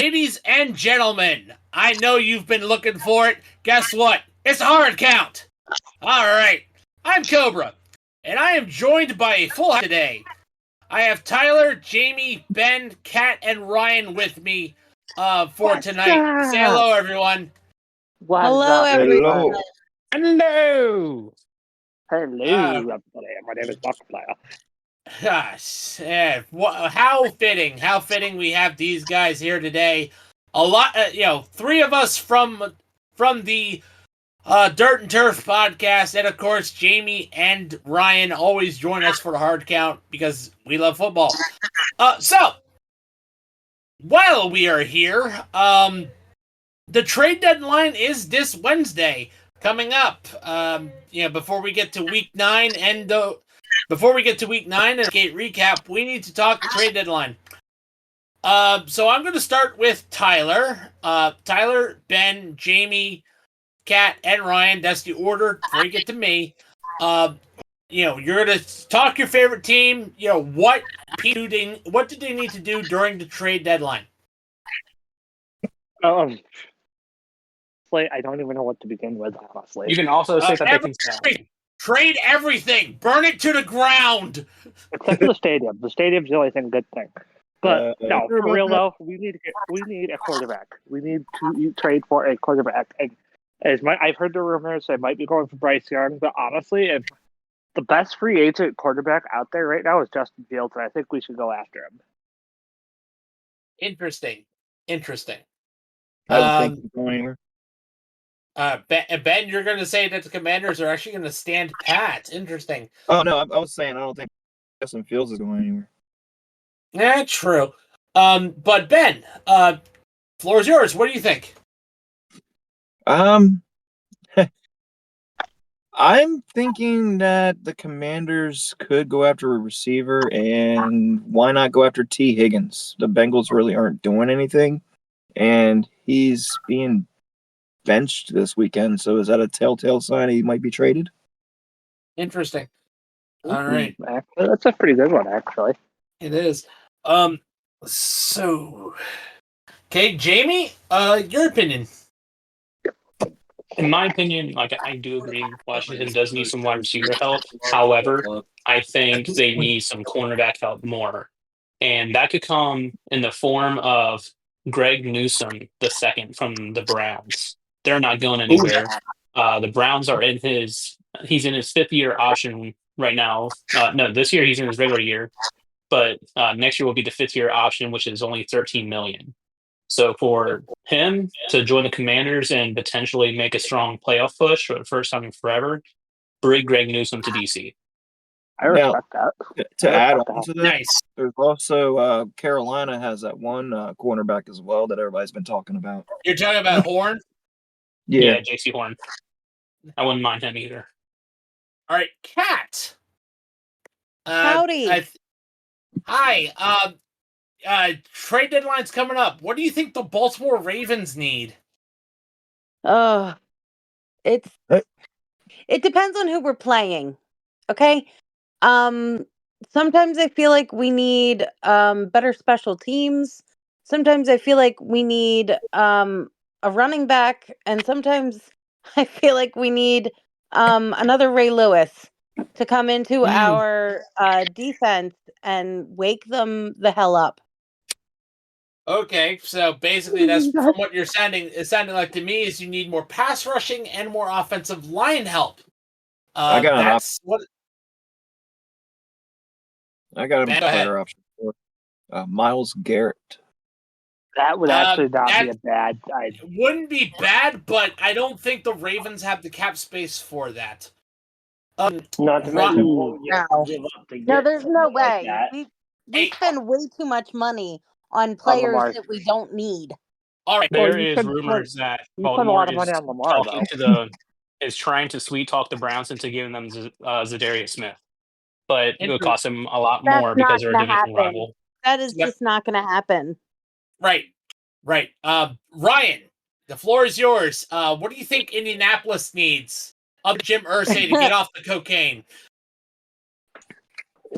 Ladies and gentlemen, I know you've been looking for it. Guess what? It's a hard count. All right. I'm Cobra, and I am joined by a full house today. I have Tyler, Jayme, Ben, Kat, and Ryan with me for tonight. Say hello, everyone. Hello, everyone. Hello. Hello, everybody. My name is Buckplayer. Gosh, how fitting we have these guys here today. A lot, three of us from the Dirt and Turf podcast, and of course Jayme and Ryan always join us for the hard count because we love football. So while we are here, the trade deadline is this Wednesday coming up. Before we get to week 9 and skate recap, we need to talk the trade deadline. So I'm going to start with Tyler. Tyler, Ben, Jayme, Kat, and Ryan. That's the order before you get to me. You're going to talk your favorite team. What did they need to do during the trade deadline? I don't even know what to begin with, honestly. You can also say that they can sell. Trade everything. Burn it to the ground. Except for the stadium. The stadium's the only good thing. But no, for real though, we need a quarterback. We need to trade for a quarterback. And I've heard the rumors they might be going for Bryce Young, but honestly, if the best free agent quarterback out there right now is Justin Fields, and I think we should go after him. Interesting. I don't think he's going anywhere. Ben, you're going to say that the Commanders are actually going to stand pat. Interesting. Oh, no, I was saying I don't think Justin Fields is going anywhere. Yeah, true. But Ben, floor is yours. What do you think? I'm thinking that the Commanders could go after a receiver, and why not go after T. Higgins? The Bengals really aren't doing anything, and he's being benched this weekend, so is that a telltale sign he might be traded? Interesting. All right. That's a pretty good one, actually. It is. So, okay, Jayme, your opinion. In my opinion, I do agree, Washington does need some wide receiver help. However, I think they need some cornerback help more. And that could come in the form of Greg Newsome II from the Browns. They're not going anywhere. The Browns are he's in his 5th-year option right now. No, this year he's in his regular year. But next year will be the 5th-year option, which is only $13 million. So for him to join the Commanders and potentially make a strong playoff push for the first time in forever, bring Greg Newsome to DC. I respect that. To add on to that, Nice. There's also Carolina has that one cornerback as well that everybody's been talking about. You're talking about Horn? Yeah, J.C. Horn. I wouldn't mind him either. All right, Kat. Howdy. Hi. Trade deadline's coming up. What do you think the Baltimore Ravens need? It depends on who we're playing. Okay. Sometimes I feel like we need better special teams. Sometimes I feel like we need a running back, and sometimes I feel like we need another Ray Lewis to come into our defense and wake them the hell up. Okay, so basically that's from what you're sounding like to me is you need more pass rushing and more offensive line help. I got an that's what I got a better option for Myles Garrett. That would actually not be a bad idea. It wouldn't be bad, but I don't think the Ravens have the cap space for that. Not to mention, No, there's no way. We spend way too much money on players that we don't need. All right. There is rumors that Baltimore is trying to sweet talk the Browns into giving them Zadarius Smith, but it would cost them a lot more because they're a division rival. That is just not going to happen. Right. Ryan, the floor is yours. What do you think Indianapolis needs of Jim Irsay to get off the cocaine?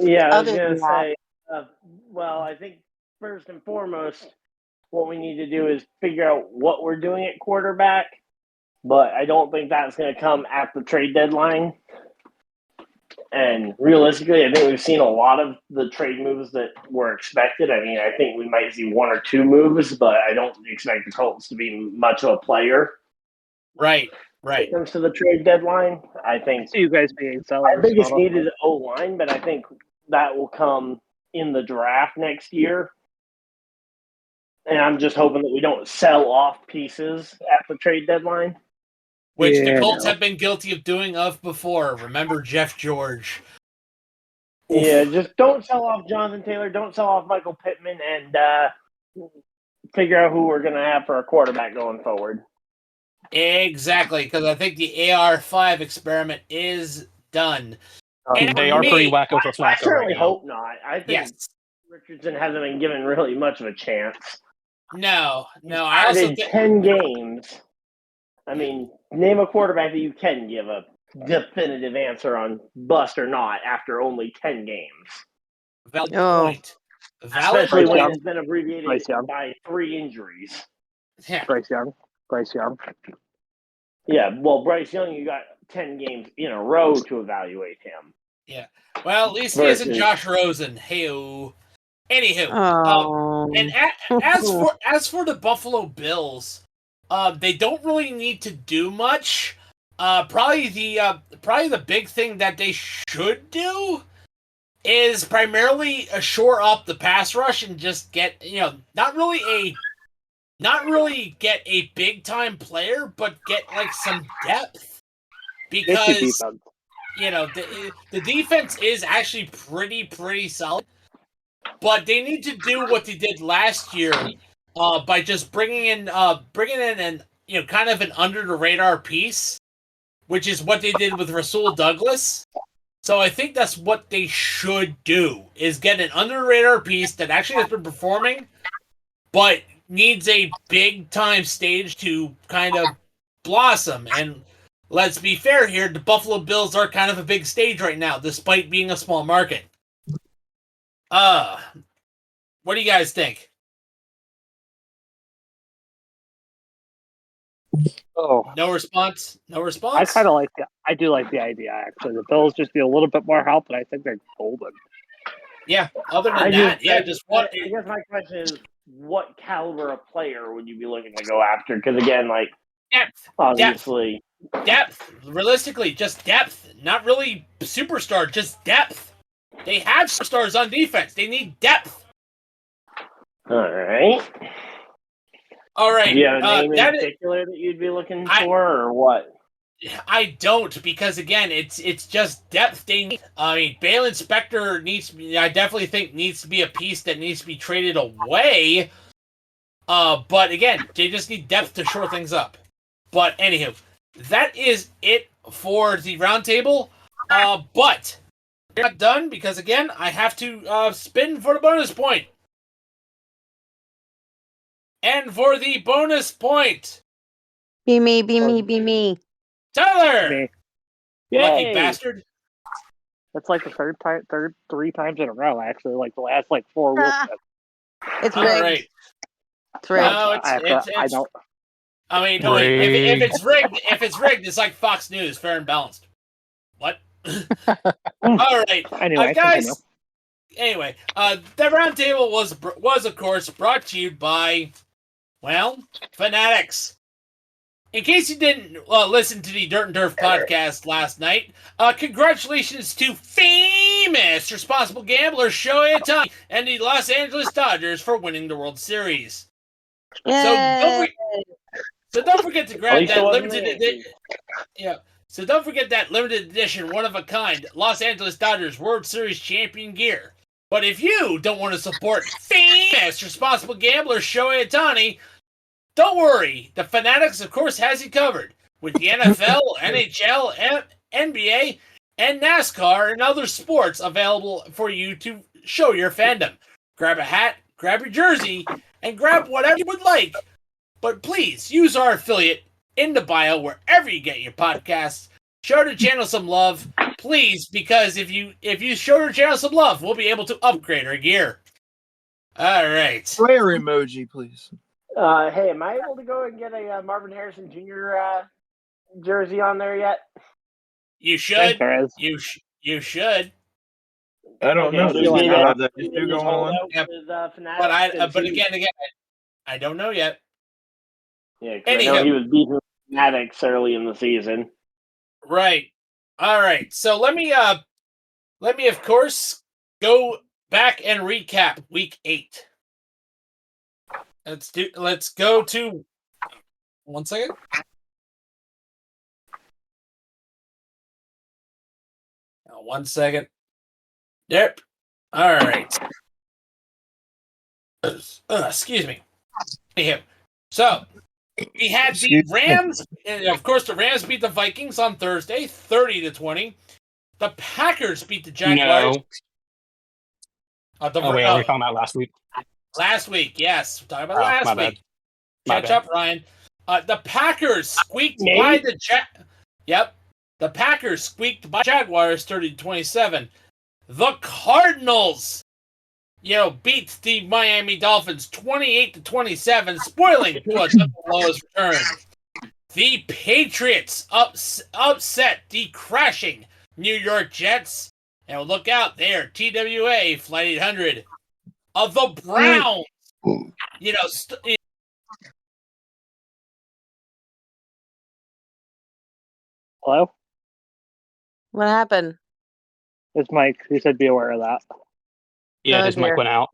Yeah, I was going to say, I think first and foremost, what we need to do is figure out what we're doing at quarterback. But I don't think that's going to come at the trade deadline. And realistically, I think we've seen a lot of the trade moves that were expected. I mean, I think we might see one or two moves, but I don't expect the Colts to be much of a player. Right. When it comes to the trade deadline, I think you guys being sellers. our biggest need is O-line, but I think that will come in the draft next year. And I'm just hoping that we don't sell off pieces at the trade deadline. Which the Colts have been guilty of doing before. Remember Jeff George. Oof. Yeah, just don't sell off Jonathan Taylor. Don't sell off Michael Pittman, and figure out who we're going to have for a quarterback going forward. Exactly, because I think the AR5 experiment is done. And they are pretty wacko for Flacco. I certainly right hope not. I think Richardson hasn't been given really much of a chance. No. I also think 10 games. I mean, name a quarterback that you can give a definitive answer on bust or not after only 10 games. Valid point. Especially when it's been abbreviated by 3 injuries. Yeah. Bryce Young. Yeah, well, Bryce Young, you got 10 games in a row to evaluate him. Yeah. Well, at least he isn't Josh Rosen. Hey-o. Anywho. And as for the Buffalo Bills, they don't really need to do much. Probably the big thing that they should do is primarily shore up the pass rush and just get, not really get a big time player, but get like some depth. Because the defense is actually pretty solid, but they need to do what they did last year by just bringing in an kind of an under the radar piece, which is what they did with Rasul Douglas. So I think that's what they should do, is get an under the radar piece that actually has been performing, but needs a big time stage to kind of blossom. And let's be fair here, the Buffalo Bills are kind of a big stage right now, despite being a small market. What do you guys think? Oh, no response. I do like the idea, actually. The Bills just need a little bit more help, and I think they're golden. Yeah. Other than that, just what? I guess my question is, what caliber of player would you be looking to go after? Because again, like depth, obviously, depth. Realistically, just depth. Not really superstar, just depth. They have stars on defense. They need depth. All right. Do you have a name in particular that you'd be looking for, or what? I don't, because again, it's just depth they need. I mean, Balin Spector I definitely think needs to be a piece that needs to be traded away. But again, they just need depth to shore things up. But anywho, that is it for the roundtable. But we're not done, because again, I have to spin for the bonus point. And for the bonus point, be me. Tyler! Me. Lucky Yay! bastard. That's like the 3 times in a row, actually. Like the last 4 weeks. It's rigged. All right. It's rigged. No, I don't. I mean, no, if it's rigged, it's like Fox News, fair and balanced. What? All right, Anyway, guys. Anyway, the roundtable was of course brought to you by, Fanatics. In case you didn't listen to the Dirt and Turf podcast last night, congratulations to famous responsible gambler Shohei Ohtani and the Los Angeles Dodgers for winning the World Series. Yay! So don't forget to grab that limited edition. Yeah. So don't forget that limited edition, one of a kind Los Angeles Dodgers World Series champion gear. But if you don't want to support famous responsible gambler Shohei Ohtani, don't worry. The Fanatics, of course, has you covered with the NFL, NHL, NBA, and NASCAR and other sports available for you to show your fandom. Grab a hat, grab your jersey, and grab whatever you would like. But please use our affiliate in the bio wherever you get your podcasts. Show the channel some love, please, because if you show the channel some love, we'll be able to upgrade our gear. All right. Prayer emoji, please. Hey, am I able to go and get a Marvin Harrison Jr. Jersey on there yet? You I should. think there is. You should. I don't know. so Does we he did still it. have that We issue did this going on? holdout Yep. with But Fanatics. again, I don't know yet. Yeah, because I know he was beating Fanatics early in the season. Right. All right. So let me of course go back and recap week 8. Let's go to 1 second. Oh, 1 second. Yep. All right. Excuse me. Anyhow, so we had the Rams, and of course the Rams beat the Vikings on Thursday, 30-20. The Packers beat the Jaguars. No. Are we talking about last week? Last week, yes. We're talking about last my week. bad. Catch up, Ryan. The Packers squeaked by the Yep. The Packers squeaked by Jaguars 30-27. The Cardinals, beat the Miami Dolphins 28-27, spoiling Lowe's return. The Patriots upset the crashing New York Jets. And look out there, TWA Flight 800. The Browns, Hello? What happened? It's Mike. He said be aware of that. Yeah, Oh, his mic dear. went out.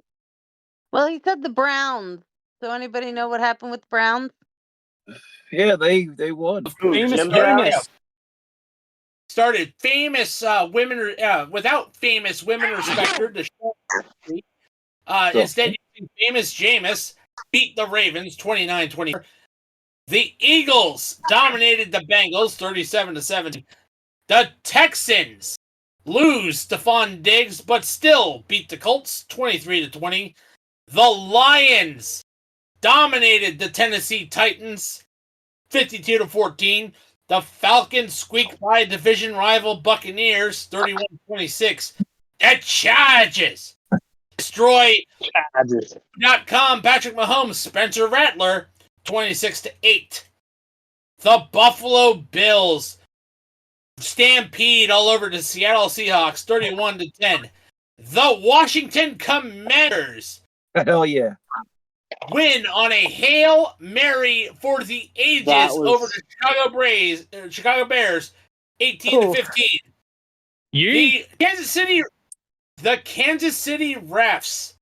Well, he said the Browns. So anybody know what happened with the Browns? Yeah, they won. Famous Jim Brown? famous. started famous women without famous women respected the show. Instead, using famous Jameis beat the Ravens 29-24. The Eagles dominated the Bengals 37-7. The Texans lose Stephon Diggs, but still beat the Colts 23-20. The Lions dominated the Tennessee Titans 52-14. The Falcons squeaked by division rival Buccaneers 31-26. The Chargers destroy Patrick Mahomes, Spencer Rattler 26-8. The Buffalo Bills stampede all over the Seattle Seahawks 31-10. The Washington Commanders Hell yeah. win on a Hail Mary for the ages over the Chicago Bears 18-15. The Kansas City Refs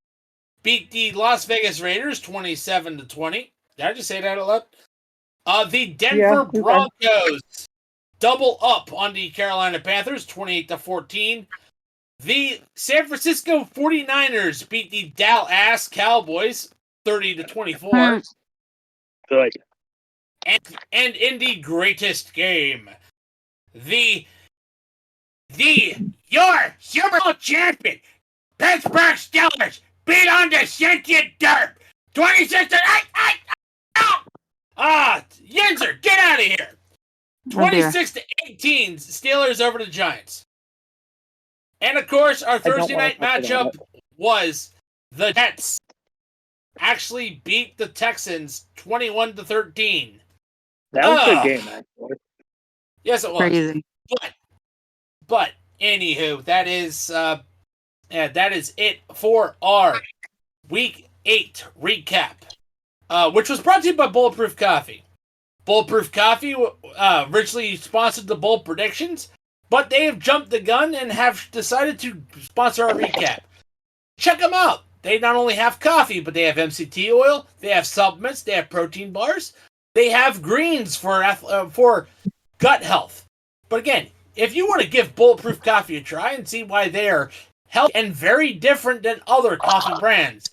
beat the Las Vegas Raiders 27-20. Did I just say that out loud? The Denver Broncos double up on the Carolina Panthers 28-14. The San Francisco 49ers beat the Dallas Cowboys 30-24. Good. And in the greatest game, your Super Bowl champion, Pittsburgh Steelers, beat on the sentient dirt 26-8. Yinzer, get out of here. 26-18, Steelers over the Giants. And of course, our Thursday night matchup was the Jets actually beat the Texans 21-13. That was a good game, actually. Yes, it was. Crazy. But anywho, that is it for our Week 8 recap, which was brought to you by Bulletproof Coffee. Bulletproof Coffee originally sponsored the Bold Predictions, but they have jumped the gun and have decided to sponsor our recap. Check them out. They not only have coffee, but they have MCT oil, they have supplements, they have protein bars, they have greens for gut health. But again, if you want to give Bulletproof Coffee a try and see why they are healthy and very different than other coffee brands,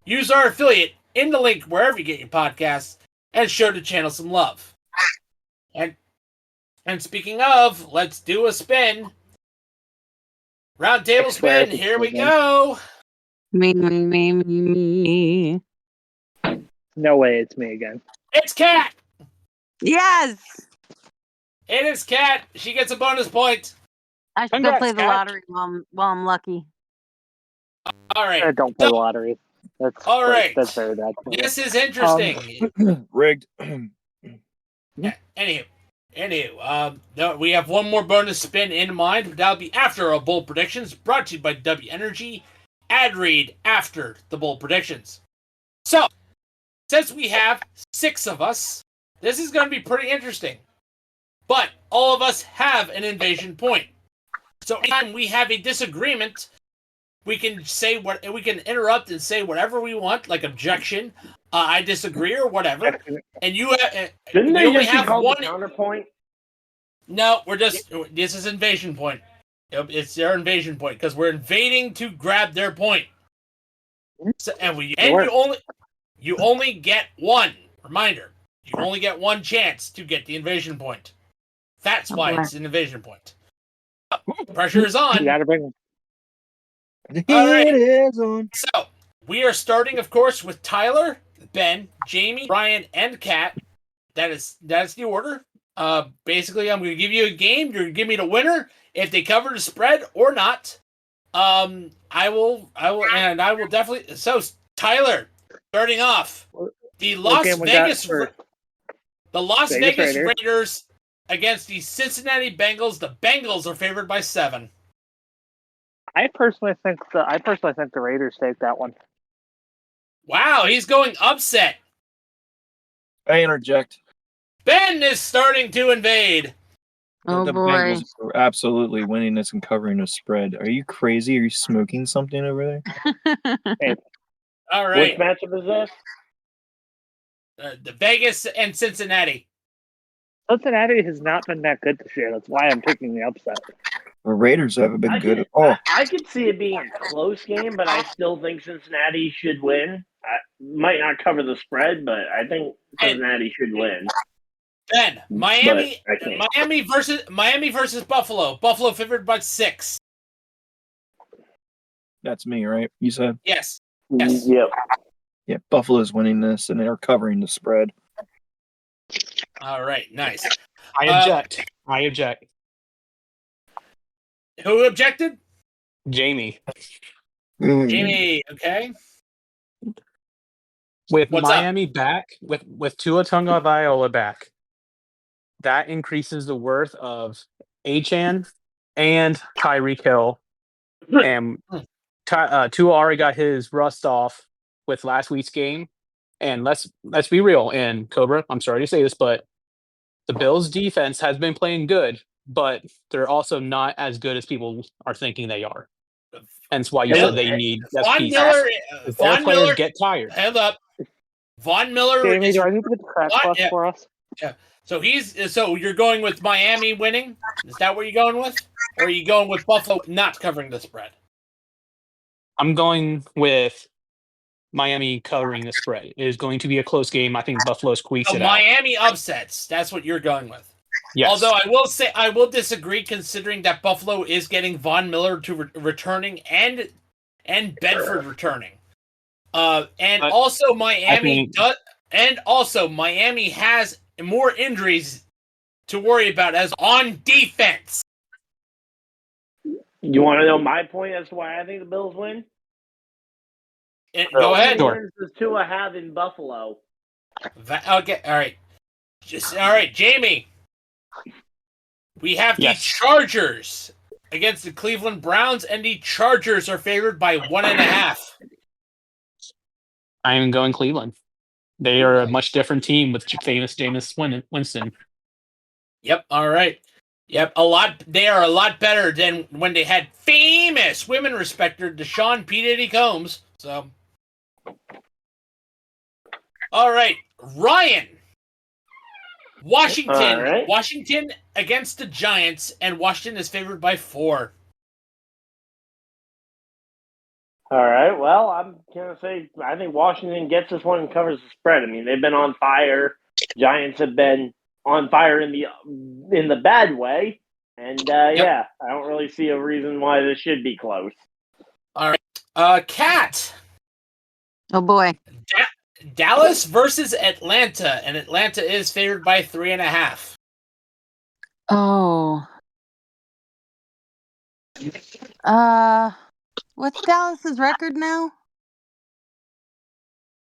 use our affiliate in the link wherever you get your podcasts and show the channel some love. And speaking of, let's do a spin. Round table spin. Here we go. Me. No way, it's me again. It's Kat. Yes! It is Kat. She gets a bonus point. I should go Congrats, play the Kat. lottery while I'm lucky. All right. I don't play lottery. That's All right. That's very bad. This is interesting. Rigged. Anywho, no, we have one more bonus spin in mind, but that'll be after our bold predictions, brought to you by W Energy. Ad read after the bold predictions. So, since we have 6 of us, this is going to be pretty interesting. But all of us have an invasion point. So anytime we have a disagreement, we can interrupt and say whatever we want, like objection, I disagree or whatever. And you Shouldn't we they only just be have called one the counterpoint? No, this is invasion point. It's their invasion point because we're invading to grab their point. So, you only get one reminder. You only get one chance to get the invasion point. That's why it's an invasion point. Pressure is on. You gotta bring them. All right. It is on. So we are starting, of course, with Tyler, Ben, Jayme, Brian, and Kat. That's the order. Basically, I'm going to give you a game. You're going to give me the winner if they cover the spread or not. I will definitely. So, Tyler, starting off, the Las Vegas Raiders against the Cincinnati Bengals. The Bengals are favored by 7. I personally think the Raiders take that one. Wow, he's going upset. I interject. Ben is starting to invade. Oh The boy. Bengals are absolutely winning this and covering the spread. Are you crazy? Are you smoking something over there? All Which right. matchup is this? The Vegas and Cincinnati. Cincinnati has not been that good this year. That's why I'm picking the upset. The Raiders haven't been good at all. I could see it being a close game, but I still think Cincinnati should win. I might not cover the spread, but I think Cincinnati should win. Ben, Miami But versus Buffalo. Buffalo favored by 6. That's me, right? You said? Yes. Yes. Yep. Yeah, Buffalo's winning this, and they're covering the spread. All right. Nice. I object. I object. Who objected? Jayme. Jayme. Okay. With What's Miami back, with Tua Tagovailoa back, that increases the worth of Achane and Tyreek Hill. And Tua already got his rust off with last week's game. And let's be real. And Cobra, I'm sorry to say this, but the Bills' defense has been playing good, but they're also not as good as people are thinking they are. Hence why you said they need Von players Miller get tired. Hold up. Von Miller. Jamie, do I need to get the crash bus for us? Yeah. So you're going with Miami winning? Is that what you're going with? Or are you going with Buffalo not covering the spread? I'm going with Miami covering the spread. It is going to be a close game. I think Buffalo squeaks it out. Miami upsets. That's what you're going with. Yes. Although I will disagree, considering that Buffalo is getting Von Miller to returning and Bedford returning. Also Miami has more injuries to worry about as on defense. You want to know my point as to why I think the Bills win? Go ahead. How many wins does Tua have in Buffalo? Okay, all right. Jayme. We have the Chargers against the Cleveland Browns, and the Chargers are favored by 1.5. I am going Cleveland. They are a much different team with famous Jameis Winston. Yep. All right. Yep. They are a lot better than when they had famous women respecter Deshaun P. Diddy Combs. So. All right, Ryan. Washington. All right. Washington against the Giants, and Washington is favored by 4. All right. Well, I'm going to say I think Washington gets this one and covers the spread. I mean, they've been on fire. Giants have been on fire in the bad way. And, yeah, I don't really see a reason why this should be close. All right. Kat. Oh, boy. Dallas versus Atlanta, and Atlanta is favored by 3.5. Oh. What's Dallas's record now?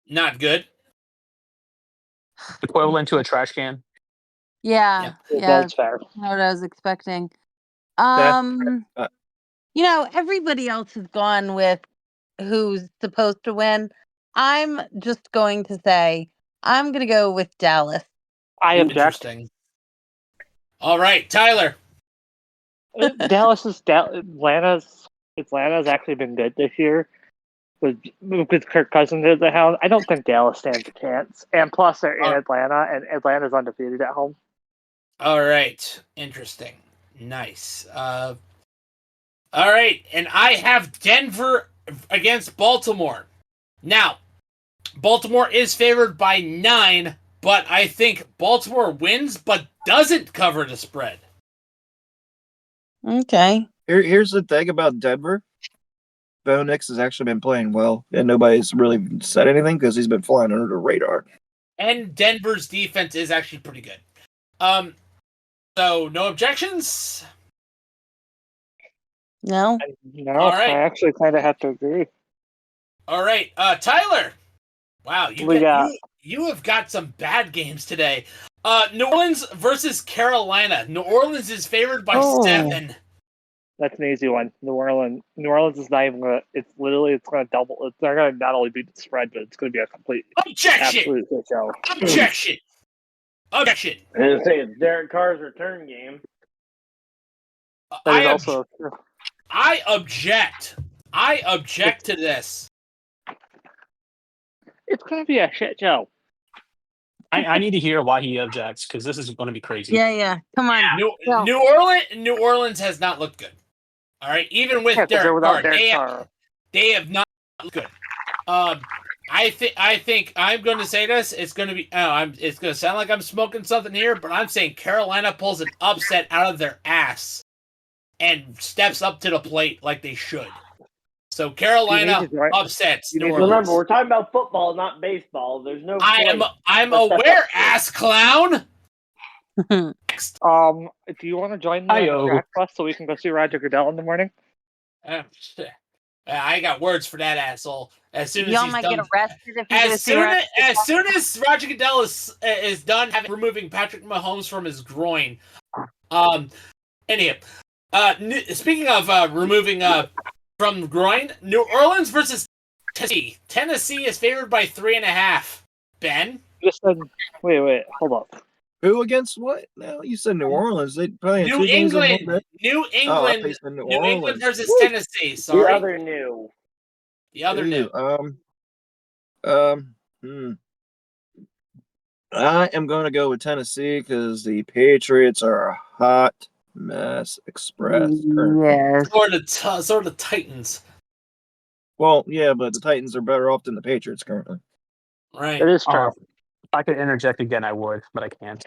Not good. Equivalent to a trash can. Yeah, Yep. That's fair. That's what I was expecting. That- Everybody else has gone with who's supposed to win. I'm just going to say I'm going to go with Dallas. I object. Interesting. All right, Tyler. Atlanta's actually been good this year with Kirk Cousins at the helm. I don't think Dallas stands a chance. And plus, they're in Atlanta, and Atlanta's undefeated at home. All right. Interesting. Nice. All right, and I have Denver against Baltimore. Now, Baltimore is favored by 9, but I think Baltimore wins but doesn't cover the spread. Okay. Here's the thing about Denver. Bo Nix has actually been playing well, and nobody's really said anything because he's been flying under the radar. And Denver's defense is actually pretty good. So no objections? No. No, All right. I actually kind of have to agree. All right, Tyler. Wow, you have got some bad games today. New Orleans versus Carolina. New Orleans is favored by 7. That's an easy one. New Orleans is not even gonna. It's gonna double. They're gonna not only beat the spread, but it's gonna be a complete Objection! absolute shit show. Objection! Objection! I'm going to say it's Derek Carr's return game. That is also I object. I object to this. it's gonna be a shit show. I need to hear why he objects because this is going to be crazy. Yeah. Come on. New Orleans has not looked good. All right, even with Derek Carr, they have not looked good. I think I'm going to say this. It's going to be. It's going to sound like I'm smoking something here, but I'm saying Carolina pulls an upset out of their ass and steps up to the plate like they should. So Carolina upsets New Orleans. Remember, we're talking about football, not baseball. There's no. I'm aware, ass clown. Next. Do you want to join me on the track bus so we can go see Roger Goodell in the morning? I got words for that asshole. As soon as Y'all he's might done, get arrested if you as soon as Roger Goodell is done removing Patrick Mahomes from his groin. Anyhow, speaking of removing from groin, New Orleans versus Tennessee. Tennessee is favored by 3.5. Ben, Wait, hold up. Who against what? No, you said New Orleans. They playing New 2 games in 1 day. New England New England versus Tennessee. Sorry, The other new. I am going to go with Tennessee because the Patriots are a hot mess express. Yes. Or the Titans. Well, yeah, but the Titans are better off than the Patriots currently. Right. It is true. If I could interject again, I would, but I can't.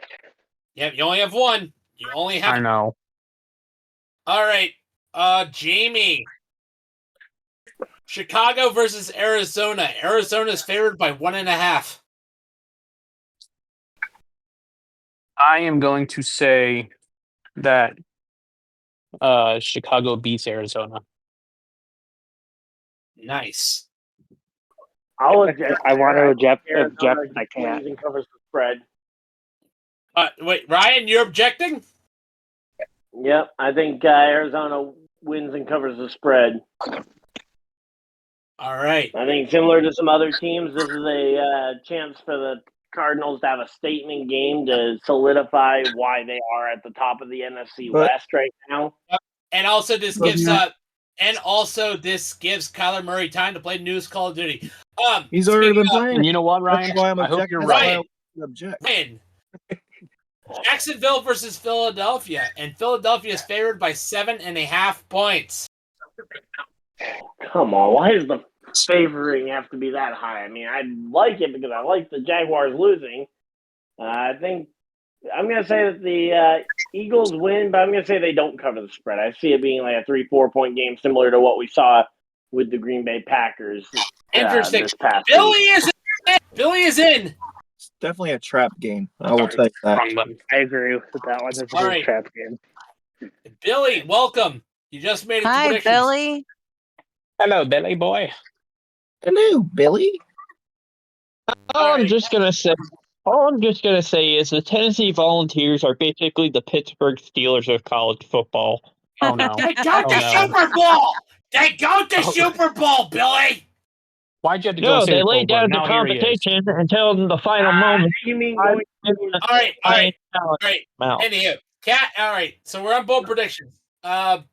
Yep, you only have one. You only have. I know. All right, Jayme. Chicago versus Arizona. Arizona is favored by 1.5. I am going to say that Chicago beats Arizona. Nice. I want to object. I can't. And covers the spread. Wait, Ryan, you're objecting? Yep, I think Arizona wins and covers the spread. All right. I think similar to some other teams, this is a chance for the Cardinals to have a statement game to solidify why they are at the top of the NFC West right now. And also this gives Kyler Murray time to play newest Call of Duty. He's already been playing. And you know what, Ryan? That's why I'm I hope you're right. Object. Jacksonville versus Philadelphia, and Philadelphia is favored by 7.5 points. Come on, why does the favoring have to be that high? I mean, I like it because I like the Jaguars losing. I think I'm going to say that the Eagles win, but I'm going to say they don't cover the spread. I see it being like a 3-4 point game, similar to what we saw with the Green Bay Packers. Interesting. This past Billy week. is in. Billy is in. It's definitely a trap game. I will tell you that. I agree with that one. It's a big trap game. Billy, welcome. You just made it to Hi, predictions. Billy. Hello, Billy boy. Hello, Billy. All I'm just gonna say is the Tennessee Volunteers are basically the Pittsburgh Steelers of college football. Oh no! They go Oh, to no. Super Bowl. They go to Oh. Super Bowl, Billy. Why'd you have to go No, say they the laid down the Now here he is. competition until the final moment. You mean I- going All right. Mouth. Anywho, Cat. All right. So we're on bold predictions. Cat.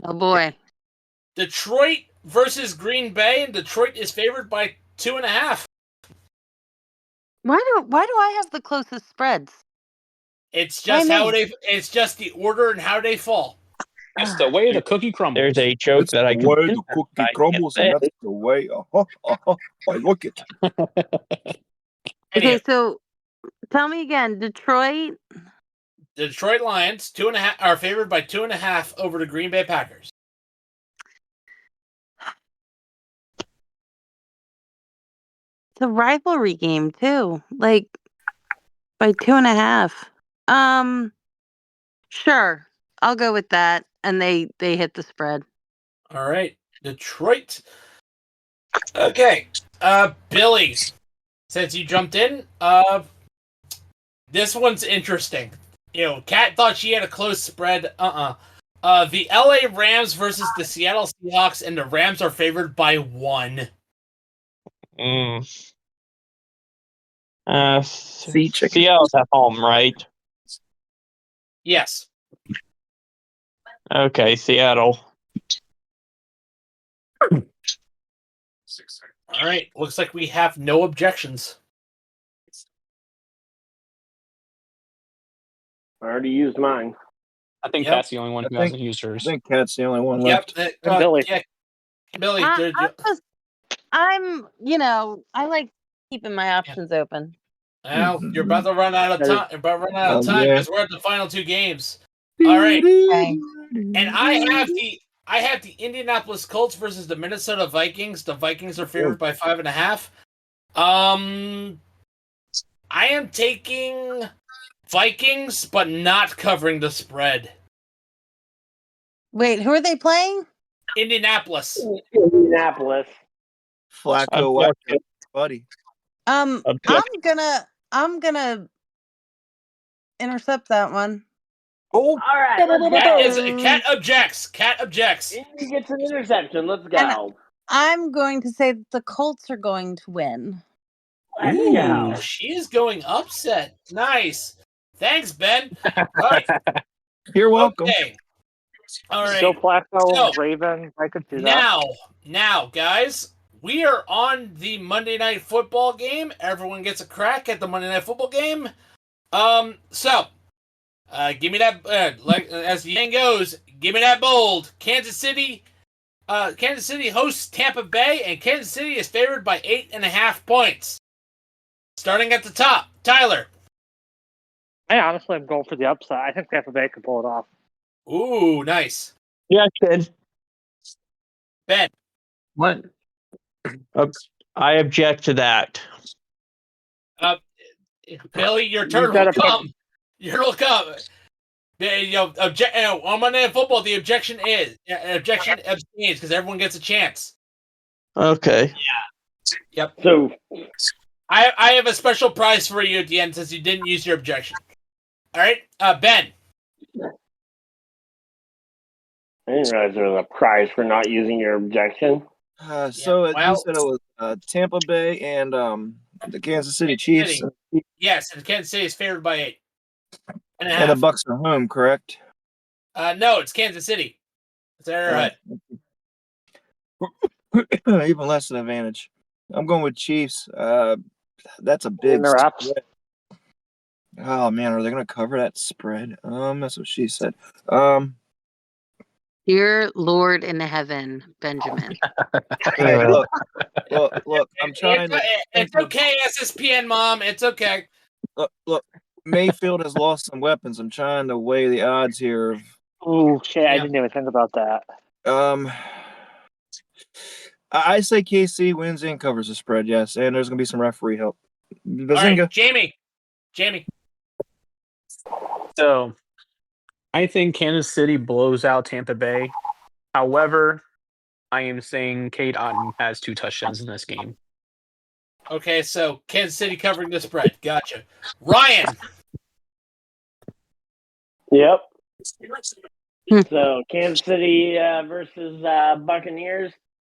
Oh boy. Detroit versus Green Bay, and Detroit is favored by 2.5. Why do I have the closest spreads? It's just Why how me? it's just the order and how they fall. It's the way the cookie crumbles. There's a joke It's that I the can. way the cookie crumbles, and that's the way. I look it. Okay, Anywho, so tell me again, Detroit. the Detroit Lions 2.5 are favored by 2.5 over the Green Bay Packers. It's a rivalry game too. Like by 2.5. Sure. I'll go with that. And they hit the spread. All right, Detroit. Okay, Billy, since you jumped in, this one's interesting. You know, Kat thought she had a close spread. The LA Rams versus the Seattle Seahawks, and the Rams are favored by 1. Seattle's at home, right? Yes. Okay, Seattle. All right. Looks like we have no objections. I already used mine. I think Yep. that's the only one who hasn't used I hers. think Cat's the only one Yep. left. Billy. Yeah, Billy. I like keeping my options open. Well, you're about to run out of time. You're about to run out of time Yeah. because we're at the final 2 games. All right. Okay. And I have the Indianapolis Colts versus the Minnesota Vikings. The Vikings are favored by 5.5. I am taking Vikings, but not covering the spread. Wait, who are they playing? Indianapolis. Indianapolis. Flacco, buddy. I'm gonna intercept that one. All right. Cat objects. Cat objects. Indy gets an interception. Let's go. I'm going to say that the Colts are going to win. Let's Ooh, go. she is going upset. Nice. Thanks, Ben. All right. You're welcome. Okay. All right. Still Flacco, So, Raven. I could do that. Now, guys, we are on the Monday Night Football game. Everyone gets a crack at the Monday Night Football game. So, give me that. Like as the saying goes, give me that bold. Kansas City hosts Tampa Bay, and Kansas City is favored by 8.5 points. Starting at the top, Tyler. I honestly am going for the upside. I think Tampa Bay can pull it off. Ooh, nice. Yeah, kid. Ben. What? I object to that. Billy, your turn will come. Your will come. On Monday Night Football, the objection abstains because everyone gets a chance. Okay. Yep. So I have a special prize for you at the end since you didn't use your objection. All right, Ben. I didn't realize there was a prize for not using your objection. You said it was Tampa Bay and the Kansas City Chiefs. Yes, and Kansas City is favored by 8. And the Bucks are home, correct? No, it's Kansas City. It's Arrowhead. Even less an advantage. I'm going with Chiefs. That's a big spread. Oh man, are they going to cover that spread? That's what she said. Dear Lord in heaven, Benjamin. Hey, look. I'm trying. It's okay, SSPN mom. It's okay. Look. Mayfield has lost some weapons. I'm trying to weigh the odds here. Oh shit! I didn't even think about that. I say KC wins and covers the spread. Yes, and there's gonna be some referee help. Bazinga. All right, Jayme. So, I think Kansas City blows out Tampa Bay. However, I am saying Cade Otton has 2 touchdowns in this game. Okay, so Kansas City covering the spread. Gotcha. Ryan. Yep. So Kansas City versus Buccaneers.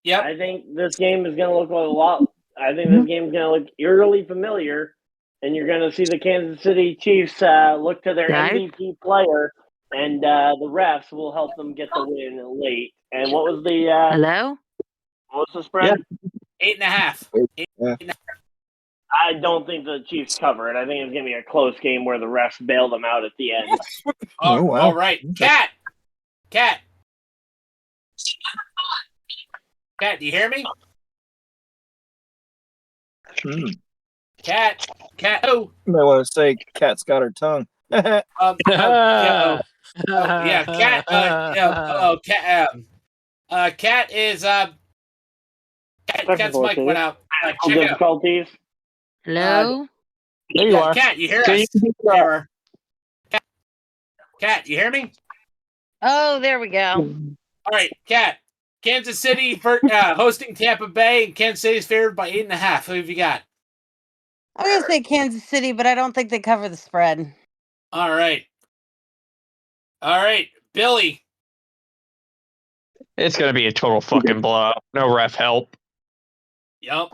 Yep. I think this game is going to look a lot. I think this game is going to look eerily familiar, and you're going to see the Kansas City Chiefs look to their MVP player, and the refs will help them get the win late. And what was the Hello? what was the spread? Yeah. 8.5. Yeah. I don't think the Chiefs cover it. I think it's going to be a close game where the refs bail them out at the end. Oh, wow. All right. Cat. Cat, do you hear me? Cat. Oh. You might want to say Cat's got her tongue. Yeah. Cat. Cat is Cat's mic went out. Check out. Difficulties. Hello? There you are. Cat, you hear Can us? you- Cat, you hear me? Oh, there we go. All right, Cat. Kansas City for hosting Tampa Bay, and Kansas City's favored by 8.5. Who have you got? I'm going to say Kansas City, but I don't think they cover the spread. All right, Billy. It's going to be a total fucking blowout. No ref help. Yup.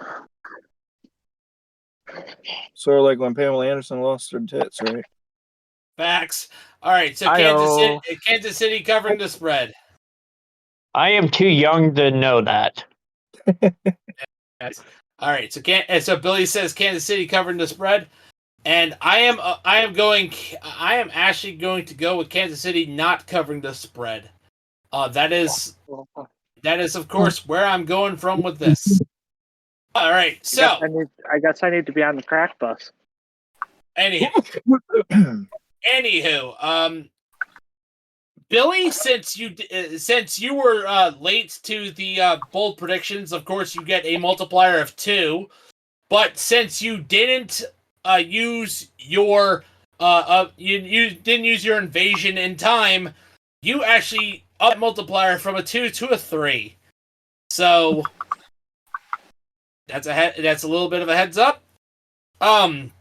Sort of like when Pamela Anderson lost her tits, right? Facts. All right, so Kansas City covering the spread. I am too young to know that. Yes. All right, so Billy says Kansas City covering the spread, and I am actually going to go with Kansas City not covering the spread. That is of course where I'm going from with this. All right, so I guess I need to be on the crack bus. Anywho, Billy, since you were late to the bold predictions, of course you get a multiplier of 2. But since you didn't use your you didn't use your invasion in time, you actually up multiplier from a 2 to a 3. So that's a little bit of a heads up. And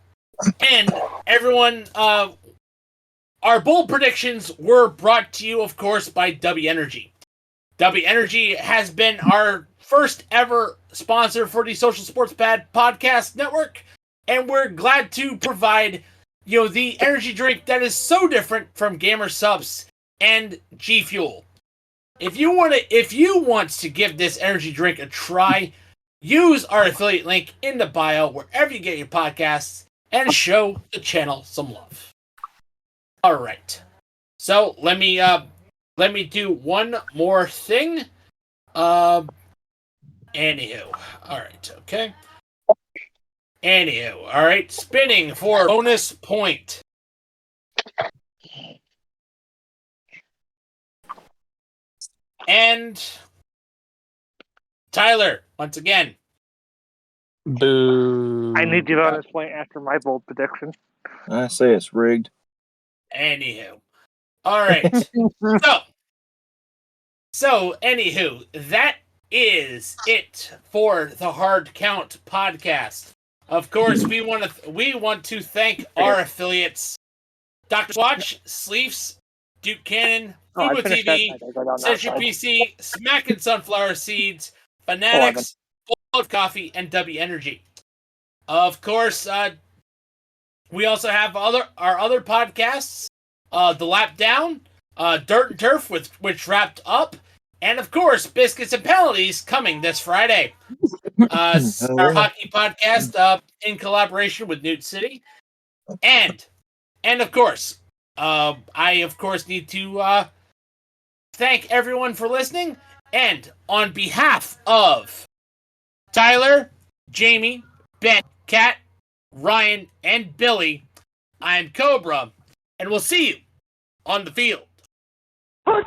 everyone, our bold predictions were brought to you, of course, by W Energy. W Energy has been our first ever sponsor for the Social Sports Pad Podcast Network, and we're glad to provide, the energy drink that is so different from Gamer Subs and G Fuel. If you want to give this energy drink a try, use our affiliate link in the bio wherever you get your podcasts and show the channel some love. All right. So let me do one more thing. Anywho. All right. Okay. Anywho. All right. Spinning for bonus point. And Tyler, once again. Boo. I need you on this point after my bold prediction. I say it's rigged. Anywho. All right. So, anywho, that is it for the Hard Count podcast. Of course, we want to thank our affiliates: Dr. Watch, Sleeves, Duke Cannon, Fubo TV, Century PC, Smackin' Sunflower Seeds, Fanatics, Bold Coffee, and W Energy. Of course, we also have our other podcasts, The Lap Down, Dirt and Turf, which wrapped up, and of course, Biscuits and Penalties coming this Friday. Our hockey podcast in collaboration with Noot City, and of course, I of course need to thank everyone for listening, and on behalf of Tyler, Jayme, Ben, Kat, Ryan, and Billy, I'm Cobra, and we'll see you on the field. Put.